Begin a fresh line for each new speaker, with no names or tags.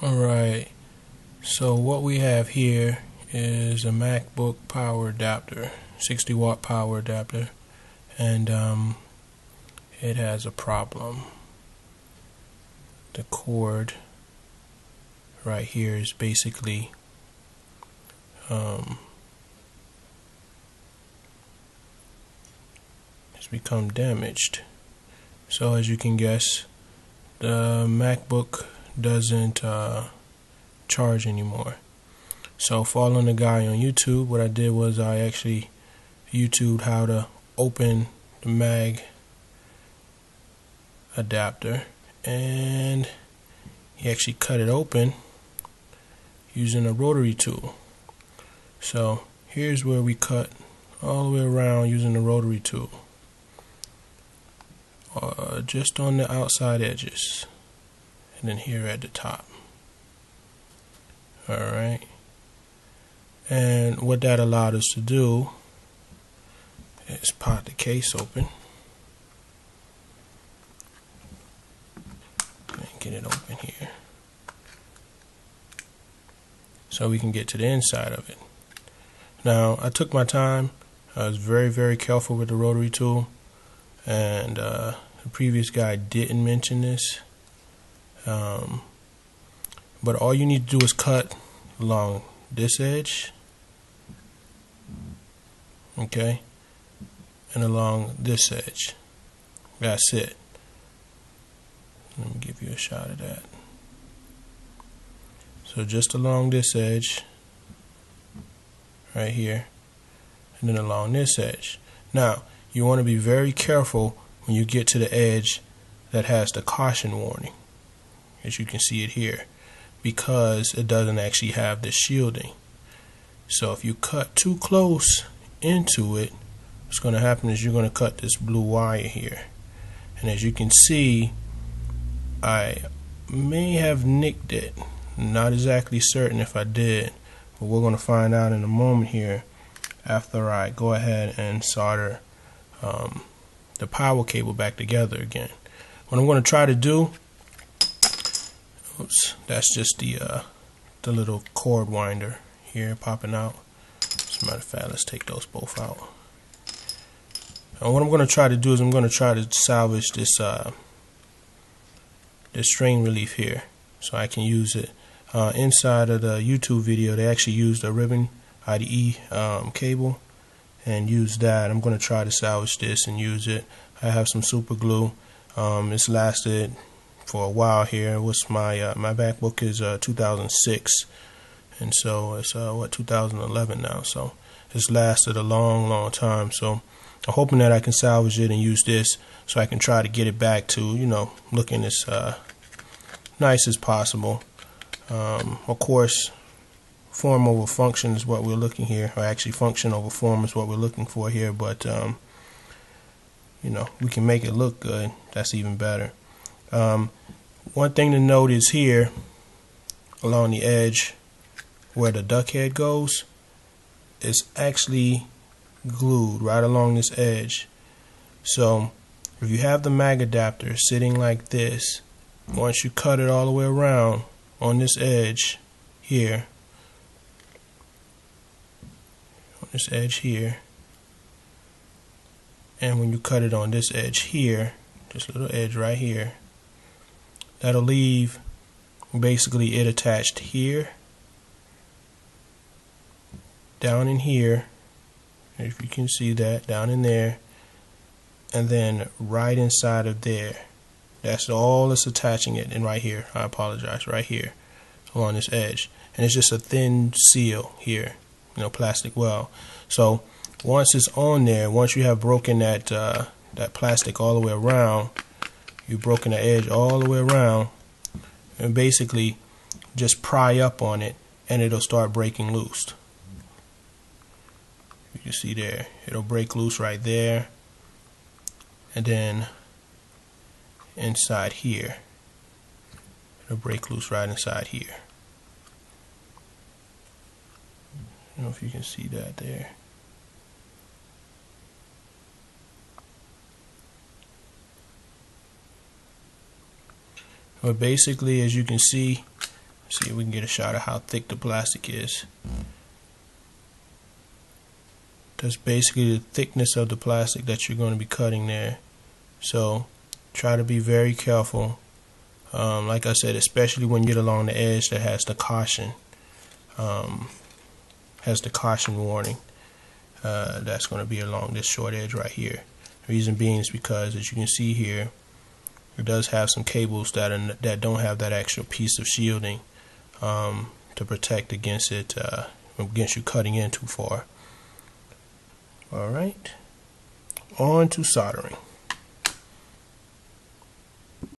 Alright, so what we have here is a MacBook power adapter, 60-watt power adapter, and it has a problem. The cord right here is basically has become damaged. So as you can guess, the MacBook doesn't charge anymore. So following the guy on YouTube, what I did was I actually YouTubed how to open the mag adapter, and he actually cut it open using a rotary tool. So here's where we cut all the way around using the rotary tool, just on the outside edges, and then here at the top. Alright, and what that allowed us to do is pop the case open and get it open here so we can get to the inside of it. Now I took my time. I was very careful with the rotary tool, and the previous guy didn't mention this, but all you need to do is cut along this edge, okay, and along this edge. That's it. Let me give you a shot of that. So just along this edge right here, and then along this edge. Now you want to be very careful when you get to the edge that has the caution warning, as you can see it here, because it doesn't actually have the shielding. So if you cut too close into it, what's going to happen is you're going to cut this blue wire here, and as you can see, I may have nicked it. Not exactly certain if I did, but we're going to find out in a moment here after I go ahead and solder the power cable back together again. What I'm going to try to do, oops, that's just the little cord winder here popping out. As a matter of fact, let's take those both out. And what I'm going to try to do is I'm going to try to salvage this this strain relief here, so I can use it. Inside of the YouTube video, they actually used a ribbon IDE cable and use that. I'm going to try to salvage this and use it. I have some super glue. It's lasted for a while here. What's my my MacBook is 2006, and so it's what, 2011 now. So it's lasted a long time. So I'm hoping that I can salvage it and use this, so I can try to get it back to, you know, looking as nice as possible. Of course, form over function is what we're looking here, or actually function over form is what we're looking for here, but you know, we can make it look good. That's even better. One thing to note is here along the edge where the duck head goes, it's actually glued right along this edge. So if you have the mag adapter sitting like this, once you cut it all the way around on this edge here, on this edge here, and when you cut it on this edge here, this little edge right here, that'll leave basically it attached here, down in here, if you can see that, down in there, and then right inside of there. That's all it's attaching it, and right here, I apologize, right here along this edge, and it's just a thin seal here, you know, plastic well. So once it's on there, once you have broken that that plastic all the way around, you've broken the edge all the way around, and basically just pry up on it and it'll start breaking loose. You can see there, it'll break loose right there, and then inside here, it'll break loose right inside here. I don't know if you can see that there. But basically, as you can see, See if we can get a shot of how thick the plastic is. That's basically the thickness of the plastic that you're going to be cutting there. So try to be very careful. Like I said, especially when you get along the edge that has the caution, warning. That's going to be along this short edge right here. The reason being is because, as you can see here, it does have some cables that don't have that extra piece of shielding to protect against you cutting in too far. Alright, on to soldering.